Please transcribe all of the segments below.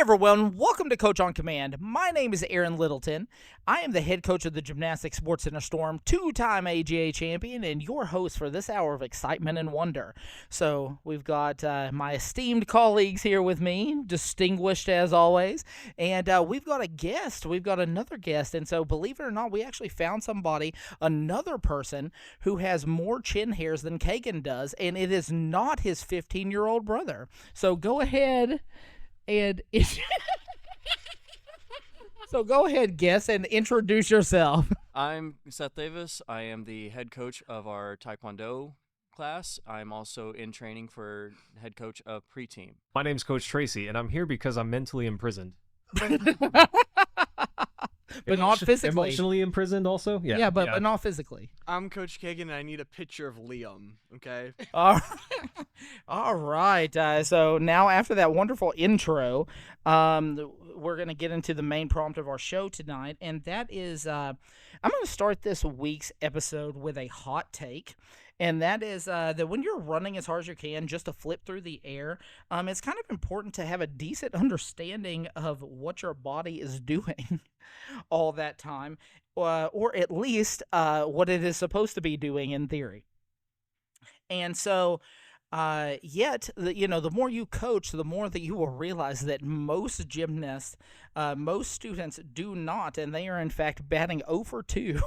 everyone, welcome to Coach on Command. My name is Arron Littleton. I am the head coach of the Gymnastics Sports Center Storm, two-time AGA champion, and your host for this hour of excitement and wonder. So we've got my esteemed colleagues here with me, distinguished as always, and we've got a guest. We've got another guest, and so believe it or not, we actually found somebody, another person, who has more chin hairs than Kaegan does, and it is not his 15-year-old brother. So go ahead and so go ahead, guess, and introduce yourself. I'm Seth Davis. I am the head coach of our Taekwondo class. I'm also in training for head coach of pre-team. My name's Coach Tracy, and I'm here because I'm mentally imprisoned. But not physically. Emotionally imprisoned also? Yeah, but not physically. I'm Coach Kaegan, and I need a picture of Liam, okay? All right. So now after that wonderful intro, we're going to get into the main prompt of our show tonight, and that is I'm going to start this week's episode with a hot take. And that is that when you're running as hard as you can just to flip through the air, it's kind of important to have a decent understanding of what your body is doing all that time, or at least what it is supposed to be doing in theory. And so the more you coach, the more that you will realize that most gymnasts, most students do not, and they are in fact batting 0 for 2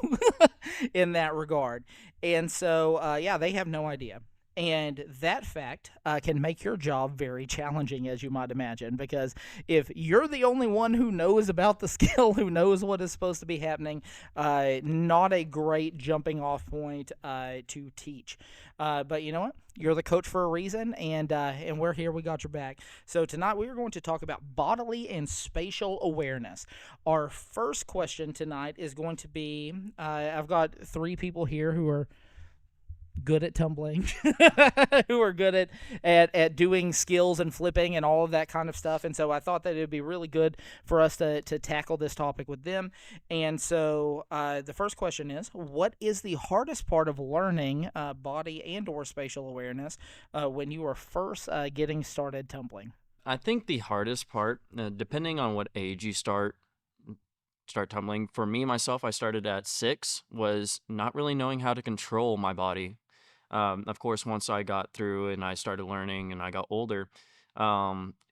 in that regard. And so, they have no idea. And that fact can make your job very challenging, as you might imagine, because if you're the only one who knows about the skill, who knows what is supposed to be happening, not a great jumping off point to teach. But you know what? You're the coach for a reason, and we're here. We got your back. So tonight we are going to talk about bodily and spatial awareness. Our first question tonight is going to be, I've got 3 people here who are good at tumbling, who are good at doing skills and flipping and all of that kind of stuff. And so I thought that it would be really good for us to tackle this topic with them. And so the first question is, what is the hardest part of learning body and or spatial awareness when you are first getting started tumbling? I think the hardest part, depending on what age you start tumbling, for me, myself, I started at 6, was not really knowing how to control my body. Of course, once I got through and I started learning and I got older,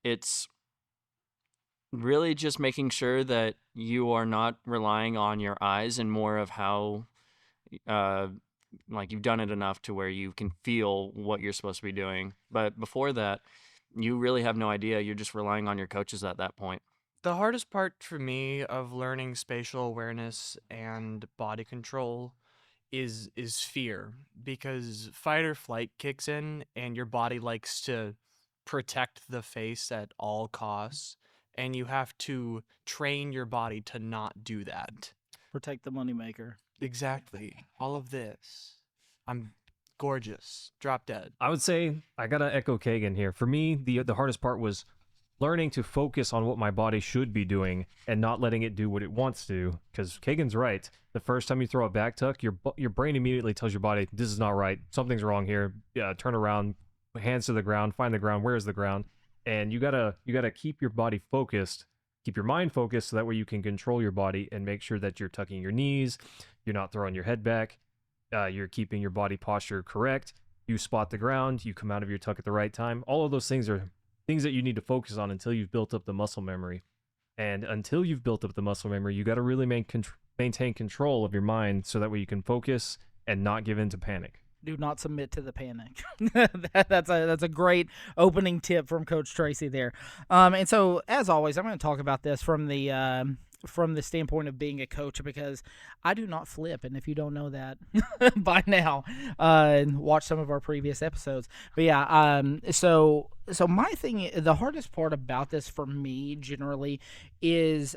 it's really just making sure that you are not relying on your eyes and more of how, you've done it enough to where you can feel what you're supposed to be doing. But before that, you really have no idea. You're just relying on your coaches at that point. The hardest part for me of learning spatial awareness and body control is fear, because fight or flight kicks in and your body likes to protect the face at all costs, and you have to train your body to not do that. Protect the moneymaker. Exactly. All of this. I'm gorgeous. Drop dead. I would say I gotta echo Kaegan here. For me, the hardest part was learning to focus on what my body should be doing and not letting it do what it wants to. Because Kaegan's right. The first time you throw a back tuck, your brain immediately tells your body, this is not right. Something's wrong here. Turn around, hands to the ground, find the ground. Where is the ground? And you gotta keep your body focused, keep your mind focused, so that way you can control your body and make sure that you're tucking your knees, you're not throwing your head back, you're keeping your body posture correct. You spot the ground, you come out of your tuck at the right time. All of those things are things that you need to focus on until you've built up the muscle memory. And until you've built up the muscle memory, you got to really maintain control of your mind so that way you can focus and not give in to panic. Do not submit to the panic. That's a great opening tip from Coach Tracy there. And so, as always, I'm going to talk about this from the standpoint of being a coach, because I do not flip, and if you don't know that by now, watch some of our previous episodes. But yeah, so my thing, the hardest part about this for me generally is,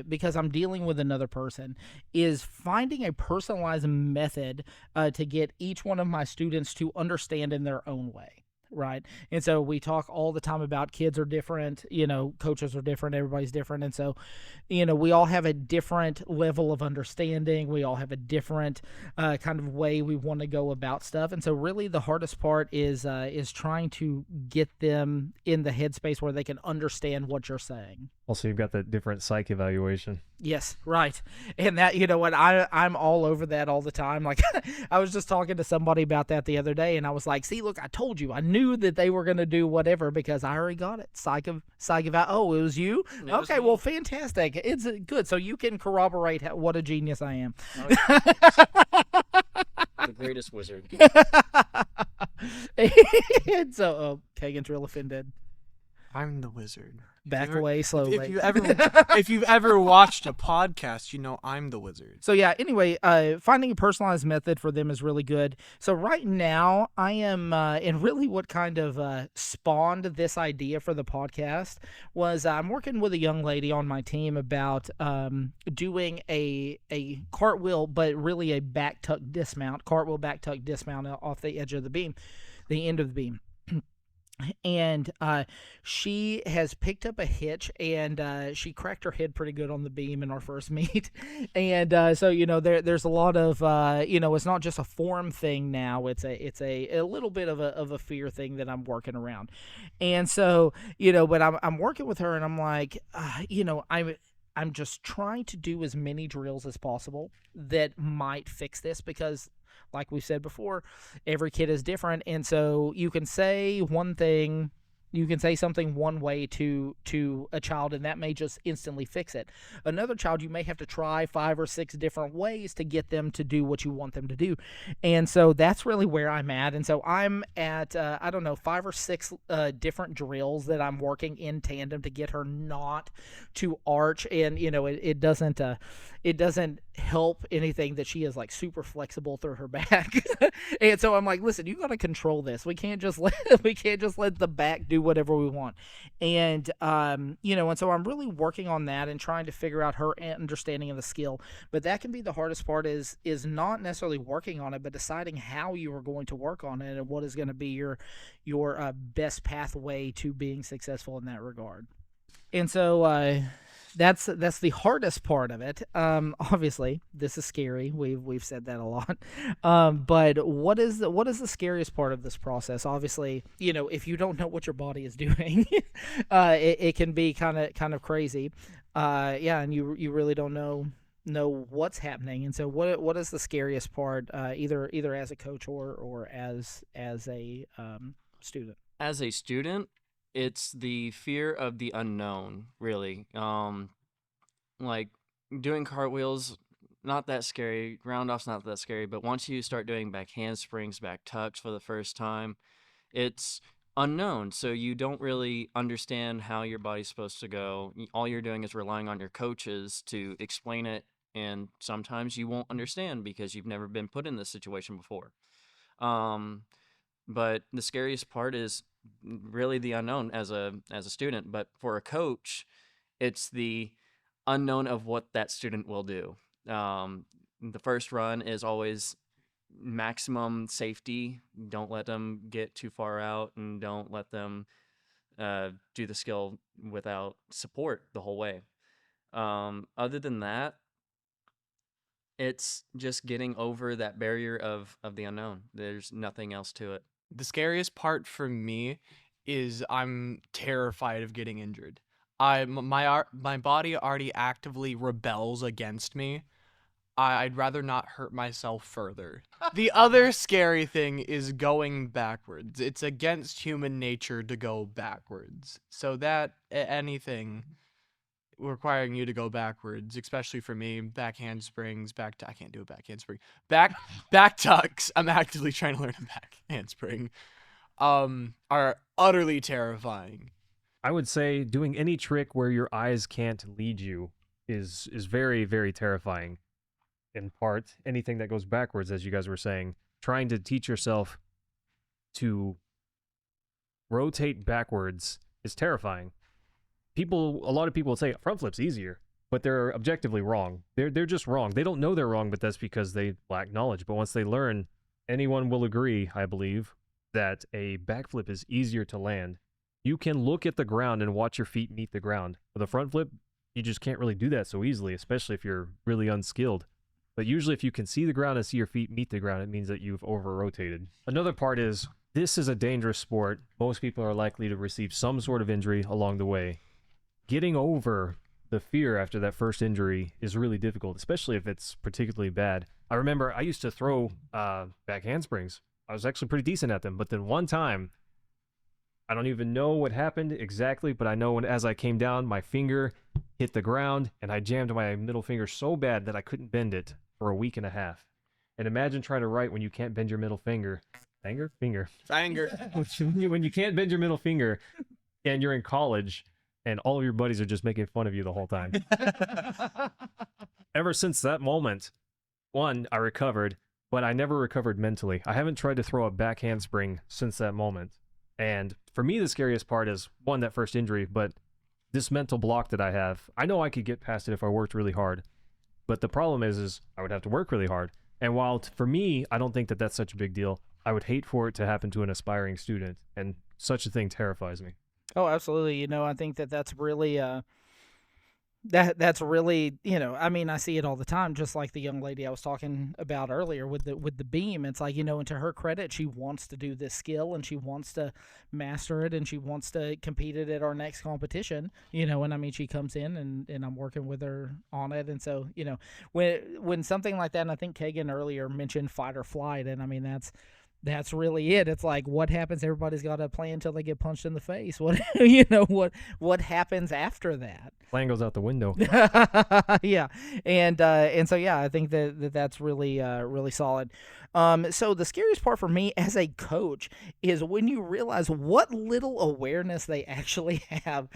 because I'm dealing with another person, is finding a personalized method to get each one of my students to understand in their own way. right? And so we talk all the time about kids are different, coaches are different, everybody's different. And so, we all have a different level of understanding. We all have a different kind of way we want to go about stuff. And so really the hardest part is trying to get them in the headspace where they can understand what you're saying. Also, you've got the different psych evaluation. Yes, right. And that, I'm all over that all the time. Like, I was just talking to somebody about that the other day, and I was like, see, look, I told you. I knew that they were going to do whatever because I already got it. Psych eval. Oh, it was you? Okay, well, fantastic. It's good. So you can corroborate what a genius I am. The greatest wizard. And so, Kaegan's real offended. I'm the wizard. Back away slowly. If you've ever watched a podcast, I'm the wizard. So yeah, anyway, finding a personalized method for them is really good. So right now I am, and really what kind of spawned this idea for the podcast was I'm working with a young lady on my team about doing a cartwheel, but really a back tuck dismount, cartwheel back tuck dismount off the edge of the beam, the end of the beam. And she has picked up a hitch, and she cracked her head pretty good on the beam in our first meet. And so there's a lot of it's not just a form thing now. It's a little bit of a fear thing that I'm working around. And so but I'm working with her, and I'm like I'm just trying to do as many drills as possible that might fix this because, like we said before, every kid is different. And so you can say one thing, you can say something one way to a child, and that may just instantly fix it. Another child, you may have to try 5 or 6 different ways to get them to do what you want them to do. And so that's really where I'm at. And so I'm at, 5 or 6 different drills that I'm working in tandem to get her not to arch. And, it doesn't help anything that she is like super flexible through her back. And so I'm like, listen, you got to control this. We can't just let the back do whatever we want. And and so I'm really working on that and trying to figure out her understanding of the skill. But that can be the hardest part is not necessarily working on it, but deciding how you are going to work on it and what is going to be your best pathway to being successful in that regard. And so that's the hardest part of it. Obviously, this is scary. We've said that a lot. But what is the scariest part of this process? Obviously, if you don't know what your body is doing, it can be kind of crazy. And you really don't know what's happening. And so what is the scariest part, either as a coach or as a student? As a student, it's the fear of the unknown, really. Like doing cartwheels, not that scary. Round-off's not that scary, but once you start doing back handsprings, back tucks for the first time, it's unknown. So you don't really understand how your body's supposed to go. All you're doing is relying on your coaches to explain it, and sometimes you won't understand because you've never been put in this situation before. But the scariest part is really the unknown as a student. But for a coach, it's the unknown of what that student will do. The first run is always maximum safety. Don't let them get too far out, and don't let them do the skill without support the whole way. Other than that, it's just getting over that barrier of the unknown. There's nothing else to it. The scariest part for me is I'm terrified of getting injured. My body already actively rebels against me. I'd rather not hurt myself further. The other scary thing is going backwards. It's against human nature to go backwards. So that anything requiring you to go backwards, especially for me, back handsprings, I can't do a back handspring. Back tucks, I'm actively trying to learn a back handspring, are utterly terrifying. I would say doing any trick where your eyes can't lead you is very, very terrifying. In part, anything that goes backwards, as you guys were saying, trying to teach yourself to rotate backwards is terrifying. A lot of people say front flip's easier, but they're objectively wrong. They're just wrong. They don't know they're wrong, but that's because they lack knowledge. But once they learn, anyone will agree, I believe, that a backflip is easier to land. You can look at the ground and watch your feet meet the ground. With a front flip, you just can't really do that so easily, especially if you're really unskilled. But usually if you can see the ground and see your feet meet the ground, it means that you've over-rotated. Another part is, this is a dangerous sport. Most people are likely to receive some sort of injury along the way. Getting over the fear after that first injury is really difficult, especially if it's particularly bad. I remember I used to throw back handsprings. I was actually pretty decent at them, but then one time, I don't even know what happened exactly, but I know as I came down, my finger hit the ground, and I jammed my middle finger so bad that I couldn't bend it for a week and a half. And imagine trying to write when you can't bend your middle finger. Finger? When you can't bend your middle finger, and you're in college, and all of your buddies are just making fun of you the whole time. Ever since that moment, one, I recovered, but I never recovered mentally. I haven't tried to throw a back handspring since that moment. And for me, the scariest part is, one, that first injury, but this mental block that I have. I know I could get past it if I worked really hard, but the problem is I would have to work really hard. And while for me, I don't think that that's such a big deal, I would hate for it to happen to an aspiring student, and such a thing terrifies me. Oh, absolutely. You know, I think that that's really that's really, you know, I mean, I see it all the time, just like the young lady I was talking about earlier with the beam. It's like, you know, and to her credit, she wants to do this skill and she wants to master it and she wants to compete it at our next competition, you know, and I mean, she comes in and I'm working with her on it. And so, you know, when something like that, and I think Kaegan earlier mentioned fight or flight, and I mean, that's really it. It's like, what happens? Everybody's got to play until they get punched in the face. What, you know, what happens after that? Plan goes out the window. Yeah. And so, yeah, I think that's really, really solid. So the scariest part for me as a coach is when you realize what little awareness they actually have.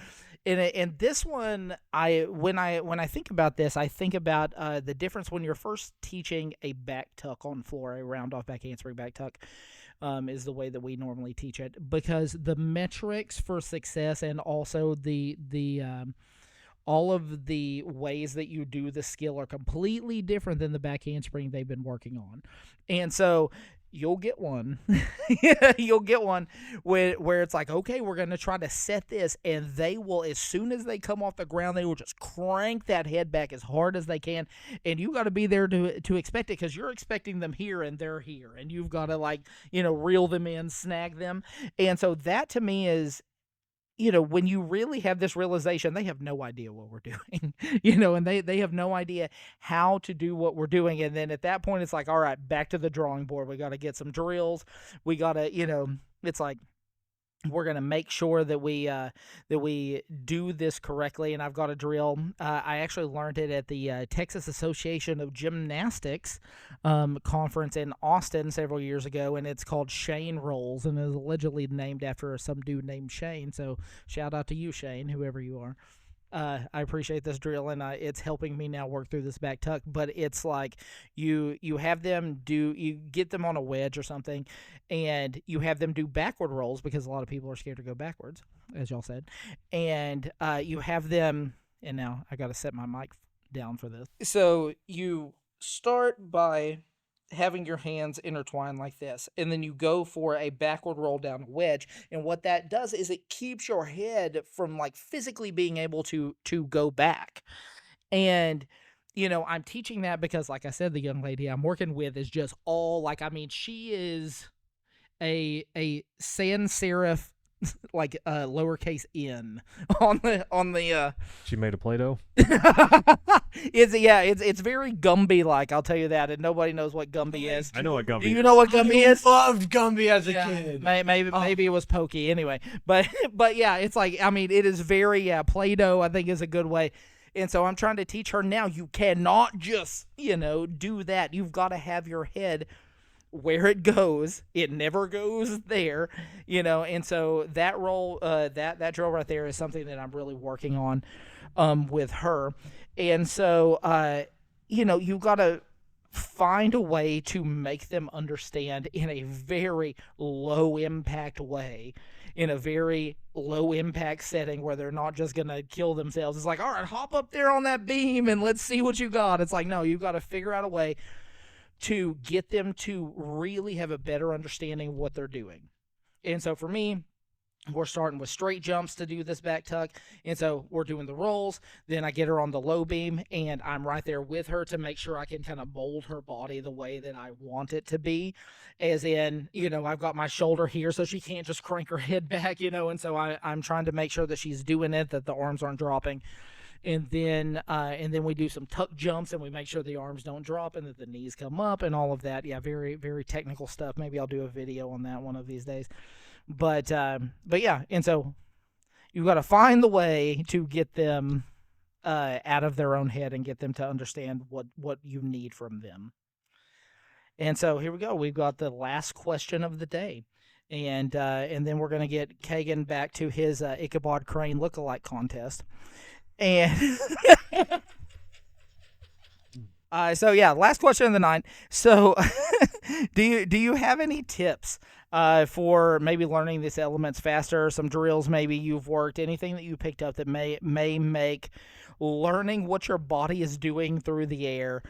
And this one, when I think about this, I think about the difference when you're first teaching a back tuck on floor, a round off back handspring back tuck, is the way that we normally teach it, because the metrics for success and also the all of the ways that you do the skill are completely different than the back handspring they've been working on. And so you'll get one. You'll get one where it's like, okay, we're going to try to set this, and they will, as soon as they come off the ground, they will just crank that head back as hard as they can, and you got to be there to expect it, because you're expecting them here and they're here, and you've got to, like, you know, reel them in, snag them. And so that to me is, you know, when you really have this realization, they have no idea what we're doing, you know, and they have no idea how to do what we're doing. And then at that point, it's like, all right, back to the drawing board. We got to get some drills. We got to, you know, it's like, we're going to make sure that we do this correctly. And I've got a drill. I actually learned it at the Texas Association of Gymnastics conference in Austin several years ago, and it's called Shane Rolls, and is allegedly named after some dude named Shane. So shout out to you, Shane, whoever you are. I appreciate this drill, and it's helping me now work through this back tuck. But it's like you have them you get them on a wedge or something, and you have them do backward rolls, because a lot of people are scared to go backwards, as y'all said. And you have them, and now I got to set my mic down for this. So you start by having your hands intertwined like this, and then you go for a backward roll down a wedge, and what that does is it keeps your head from, like, physically being able to go back. And, you know, I'm teaching that because, like I said, the young lady I'm working with is just all, like, I mean, she is a sans serif, like lowercase n on the She made a Play-Doh? It's very Gumby like, I'll tell you that, and nobody knows what Gumby is. I know what Gumby is. Do you know what Gumby is? I loved Gumby as a kid. Maybe it was Pokey anyway. But yeah, it's like, I mean, it is very Play-Doh, I think, is a good way. And so I'm trying to teach her now, you cannot just, you know, do that. You've got to have your head where it goes. It never goes there, you know. And so that roll, that drill right there is something that I'm really working on with her. And so, you know, you've got to find a way to make them understand in a very low impact way, in a very low impact setting where they're not just going to kill themselves. It's like, all right, hop up there on that beam and let's see what you got. It's like, no, you've got to figure out a way to get them to really have a better understanding of what they're doing. And so for me, we're starting with straight jumps to do this back tuck. And so we're doing the rolls. Then I get her on the low beam, and I'm right there with her to make sure I can kind of mold her body the way that I want it to be. As in, I've got my shoulder here so she can't just crank her head back, and so I'm trying to make sure that she's doing it, that the arms aren't dropping. And then we do some tuck jumps, and we make sure the arms don't drop and that the knees come up and all of that. Yeah, very, very technical stuff. Maybe I'll do a video on that one of these days. But yeah, and so you've got to find the way to get them out of their own head and get them to understand what you need from them. And so here we go. We've got the last question of the day. And then we're going to get Kaegan back to his Ichabod Crane lookalike contest. And so yeah, last question of the night. So do you have any tips for maybe learning these elements faster? Some drills maybe you've worked, anything that you picked up that may make learning what your body is doing through the air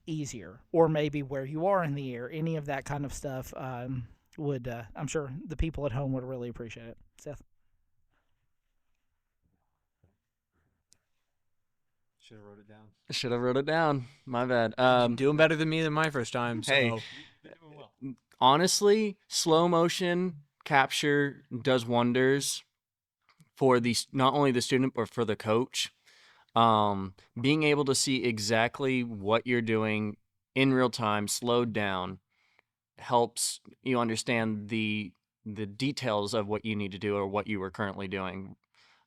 easier, or maybe where you are in the air, any of that kind of stuff would I'm sure the people at home would really appreciate it. Seth? Should have wrote it down. Should have wrote it down. My bad. Doing better than me than my first time. So. Hey, honestly, slow motion capture does wonders for not only the student but for the coach. Being able to see exactly what you're doing in real time, slowed down, helps you understand the details of what you need to do or what you were currently doing.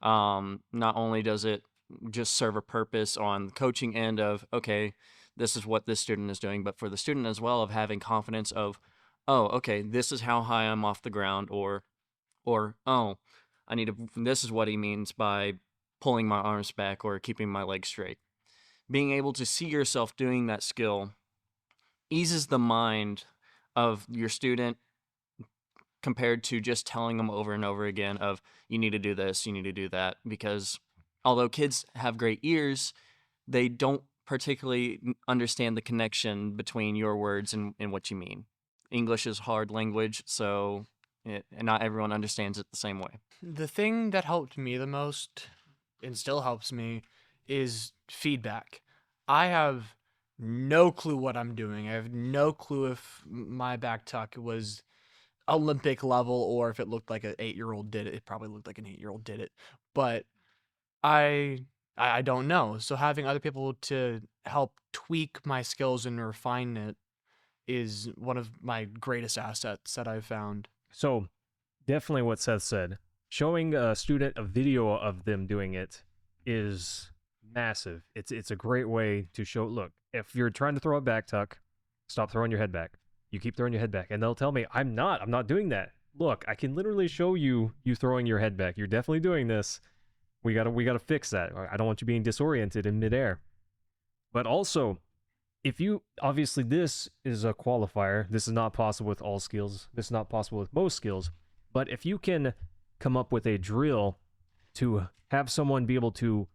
Not only does it just serve a purpose on the coaching end of, okay, this is what this student is doing, but for the student as well of having confidence of, oh, okay, this is how high I'm off the ground, or oh, this is what he means by pulling my arms back or keeping my legs straight. Being able to see yourself doing that skill eases the mind of your student compared to just telling them over and over again of, you need to do this, you need to do that, because although kids have great ears, they don't particularly understand the connection between your words and what you mean. English is hard language, so and not everyone understands it the same way. The thing that helped me the most, and still helps me, is feedback. I have no clue what I'm doing. I have no clue if my back tuck was Olympic level or if it looked like an 8-year-old did it. It probably looked like an 8-year-old did it. But I don't know. So having other people to help tweak my skills and refine it is one of my greatest assets that I've found. So definitely what Seth said. Showing a student a video of them doing it is massive. It's a great way to show, look, if you're trying to throw a back tuck, stop throwing your head back. You keep throwing your head back. And they'll tell me, I'm not doing that. Look, I can literally show you throwing your head back. You're definitely doing this. We gotta fix that. I don't want you being disoriented in midair. But also, if you, obviously this is a qualifier. This is not possible with all skills. This is not possible with most skills. But if you can come up with a drill to have someone be able to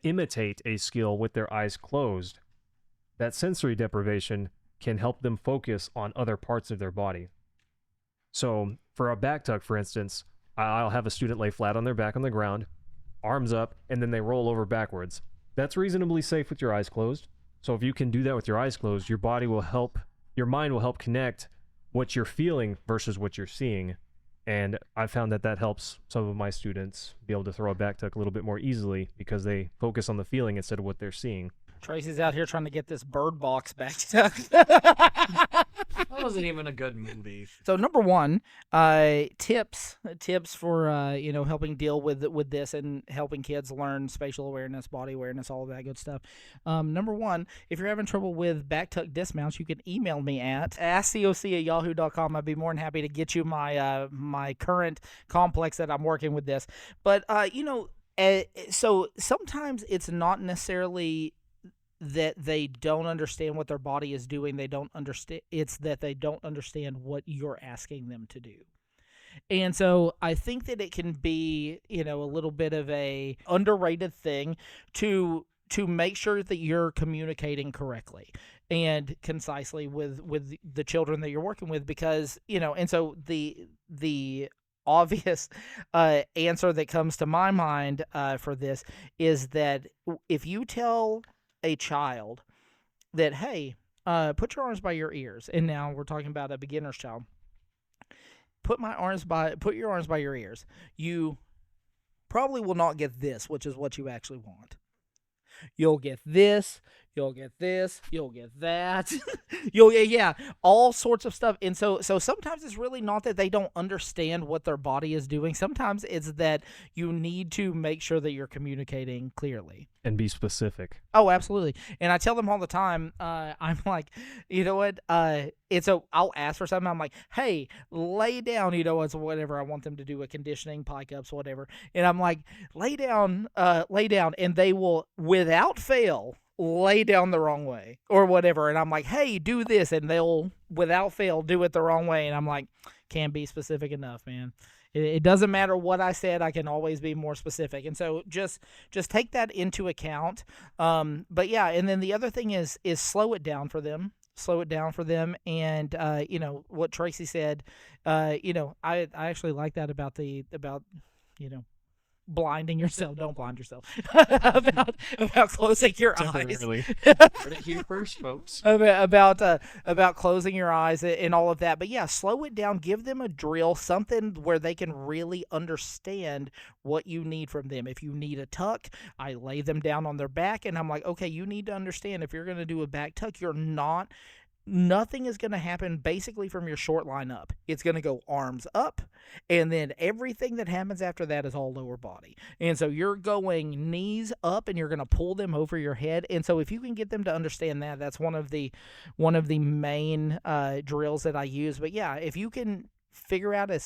imitate a skill with their eyes closed, that sensory deprivation can help them focus on other parts of their body. So for a back tuck, for instance, I'll have a student lay flat on their back on the ground, arms up, and then they roll over backwards. That's reasonably safe with your eyes closed. So if you can do that with your eyes closed, your mind will help connect what you're feeling versus what you're seeing. And I found that helps some of my students be able to throw a back tuck a little bit more easily because they focus on the feeling instead of what they're seeing. Tracy's out here trying to get this Bird Box back. That wasn't even a good movie. So number one, tips for helping deal with this and helping kids learn spatial awareness, body awareness, all of that good stuff. Number one, if you're having trouble with back tuck dismounts, you can email me at askcoc@yahoo.com. I'd be more than happy to get you my my current complex that I'm working with this. But so sometimes it's not necessarily that they don't understand what their body is doing. They don't understand. It's that they don't understand what you're asking them to do. And so I think that it can be, a little bit of a underrated thing to to make sure that you're communicating correctly and concisely with the children that you're working with, because and so the obvious answer that comes to my mind for this is that if you tell a child that, hey, put your arms by your ears, and now we're talking about a beginner's child, put your arms by your ears, you probably will not get this, which is what you actually want. You'll get this, you'll get this, you'll get that. Yeah, all sorts of stuff. And so sometimes it's really not that they don't understand what their body is doing. Sometimes it's that you need to make sure that you're communicating clearly. And be specific. Oh, absolutely. And I tell them all the time, I'm like, you know what? I'll ask for something. I'm like, hey, lay down, it's whatever I want them to do, a conditioning, pike ups, whatever. And I'm like, lay down. And they will, without fail, lay down the wrong way or whatever. And I'm like, hey, do this. And they'll, without fail, do it the wrong way. And I'm like, can't be specific enough, man. It doesn't matter what I said. I can always be more specific. And so just take that into account. But yeah, and then the other thing is slow it down for them. And what Tracy said, I actually like that about blinding yourself. Don't blind yourself. about closing your eyes. Heard it here first, folks. About closing your eyes and all of that. But yeah, slow it down. Give them a drill, something where they can really understand what you need from them. If you need a tuck, I lay them down on their back, and I'm like, okay, you need to understand if you're going to do a back tuck, nothing is going to happen basically from your short line up. It's going to go arms up, and then everything that happens after that is all lower body. And so you're going knees up, and you're going to pull them over your head. And so if you can get them to understand that, that's one of the main drills that I use. But yeah, if you can figure out a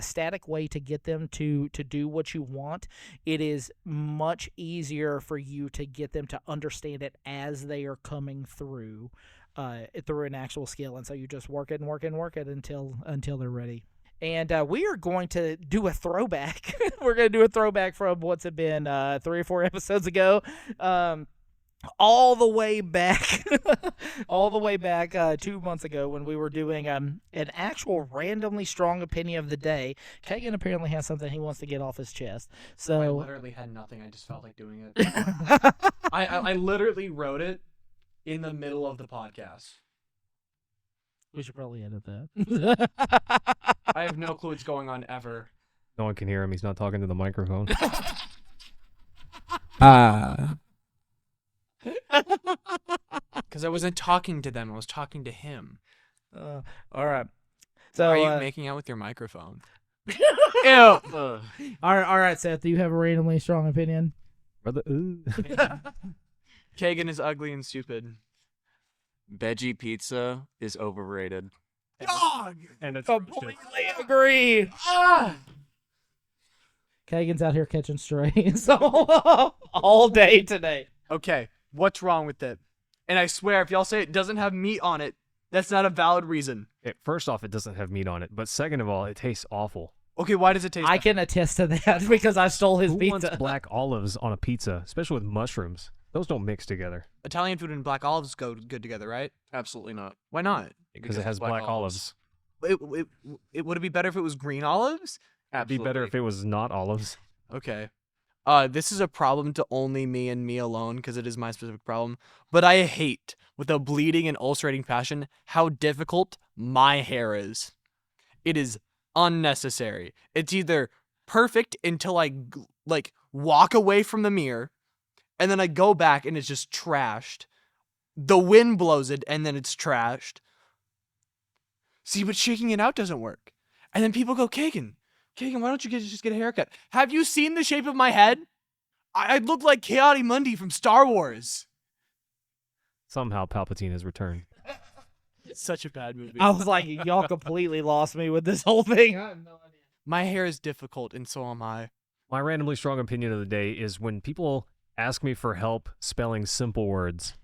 static way to get them to do what you want, it is much easier for you to get them to understand it as they are coming through an actual skill. And so you just work it until they're ready. And we are going to do a throwback. We're going to do a throwback from what's it been 3 or 4 episodes ago. All the way back 2 months ago when we were doing an actual randomly strong opinion of the day. Kaegan apparently has something he wants to get off his chest. So I literally had nothing. I just felt like doing it. I literally wrote it in the middle of the podcast. We should probably edit that. I have no clue what's going on ever. No one can hear him. He's not talking to the microphone. Because I wasn't talking to them. I was talking to him. All right. So are you making out with your microphone? Ew. All right, Seth. Do you have a randomly strong opinion? Brother, Kaegan is ugly and stupid. Veggie pizza is overrated. Dog! and it's Completely agree. Kaegan's out here catching strays all day today. Okay, what's wrong with it? And I swear, if y'all say it doesn't have meat on it, that's not a valid reason. First off, it doesn't have meat on it, but second of all, it tastes awful. Okay, why does it taste I bad? can attest to that because I stole his Who pizza. wants black olives on a pizza, especially with mushrooms? Those don't mix together. Italian food and black olives go good together, right? Absolutely not. Why not? Because it has black olives. Would it be better if it was green olives? It'd be better if it was not olives. Okay. This is a problem to only me and me alone because it is my specific problem. But I hate, with a bleeding and ulcerating passion, how difficult my hair is. It is unnecessary. It's either perfect until I walk away from the mirror, and then I go back and it's just trashed. The wind blows it and then it's trashed. See, but shaking it out doesn't work. And then people go, Kaegan, why don't you just get a haircut? Have you seen the shape of my head? I look like Ki-Adi-Mundi from Star Wars. Somehow Palpatine has returned. It's such a bad movie. I was like, y'all completely lost me with this whole thing. I have no idea. My hair is difficult, and so am I. My randomly strong opinion of the day is when people ask me for help spelling simple words.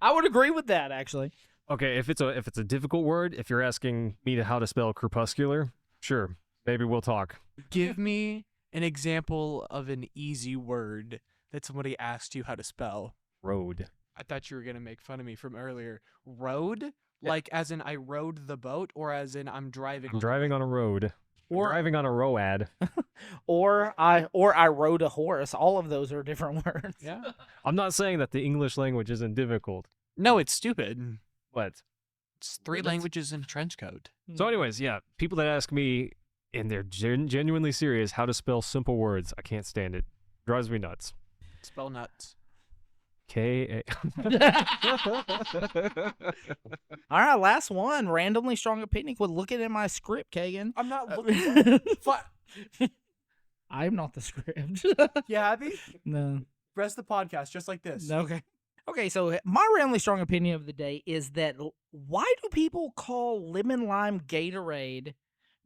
I would agree with that, actually. Okay, if it's a difficult word, if you're asking me how to spell crepuscular, sure, maybe we'll talk. Give me an example of an easy word that somebody asked you how to spell. Road. I thought you were going to make fun of me from earlier. Road? Like as in I rode the boat, or as in I'm driving? I'm driving on a road. Or- Driving on a road. Or I rode a horse. All of those are different words. Yeah. I'm not saying that the English language isn't difficult, No, it's stupid. but It's three That's- languages in trench coat. so anyways, yeah, people that ask me and they're genuinely serious how to spell simple words, I can't stand it. Drives me nuts. Spell nuts. K-A. All right, last one. Randomly strong opinion. Quit looking at my script, Kaegan. I'm not looking. I'm not the script. You happy? No. Rest the podcast just like this. Okay. Okay, so my randomly strong opinion of the day is that why do people call lemon lime Gatorade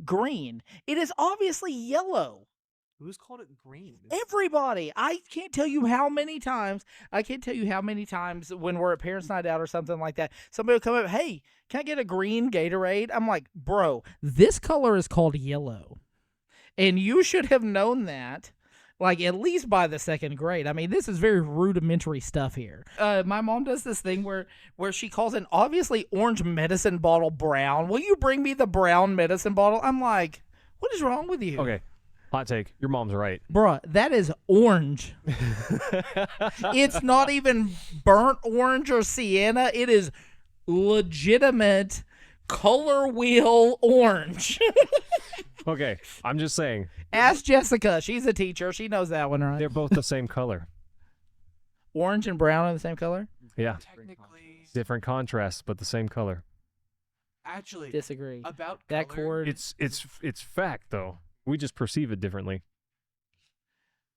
green? It is obviously yellow. Who's called it green? Everybody. I can't tell you how many times when we're at parents' night out or something like that, somebody will come up, hey, can I get a green Gatorade? I'm like, bro, this color is called yellow. And you should have known that, like, at least by the second grade. I mean, this is very rudimentary stuff here. My mom does this thing where she calls an obviously orange medicine bottle brown. Will you bring me the brown medicine bottle? I'm like, what is wrong with you? Okay, hot take. Your mom's right. Bruh, that is orange. It's not even burnt orange or sienna. It is legitimate color wheel orange. Okay, I'm just saying. Ask Jessica. She's a teacher. She knows that one, right? They're both the same color. Orange and brown are the same color? Yeah. Technically, Different contrasts, but the same color. actually, Disagree. about That color, chord, It's fact though. We just perceive it differently.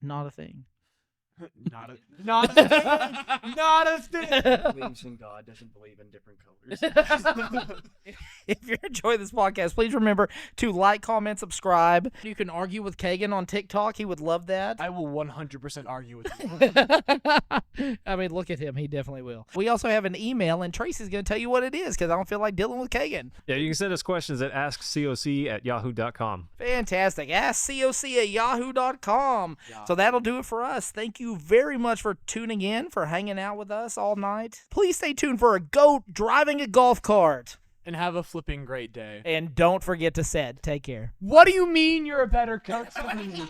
not a thing. not a thing. Not a thing. Believes in God, doesn't believe in different colors. If you enjoy this podcast, please remember to like, comment, subscribe. You can argue with Kaegan on TikTok. He would love that. I will 100% argue with you. I mean, look at him. He definitely will. We also have an email, and Tracy's going to tell you what it is because I don't feel like dealing with Kaegan. Yeah, you can send us questions at askcoc@yahoo.com. Fantastic. AskCoc@yahoo.com. Yeah. So that'll do it for us. Thank you very much for tuning in, for hanging out with us all night. Please stay tuned for a goat driving a golf cart. And have a flipping great day. And don't forget to set. Take care. What do you mean you're a better coach than me?